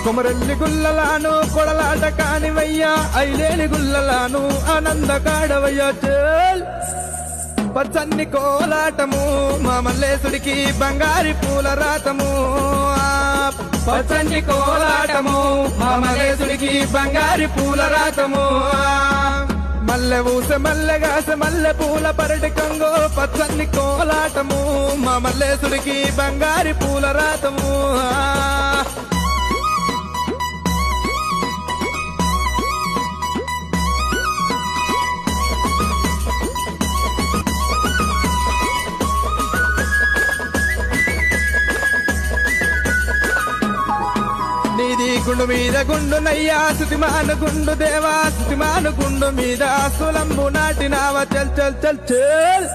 కొమరెల్లి గుల్లలాను కొడలాట కానివయ్యా ఐలేని గుల్లలాను ఆనందగాడవయ్యా చేల్ పచ్చన్ని కోలాటము మా మల్లేశుడికి బంగారి పూల రాతము పచ్చన్ని కోలాటము మా మల్లేశుడికి బంగారి పూల రాతము మల్లె ఊస మల్లెగాస మల్లె పూల పరటి కంగో పచ్చన్ని కోలాటము మా మల్లేశుడికి బంగారి పూల రాతము నీది గుండు మీద గుండు నయ్యా సుతిమాను గుండు దేవా సుతిమాను గుండు మీద సులంబు నాటినావా చల్ చల్ చల్ చల్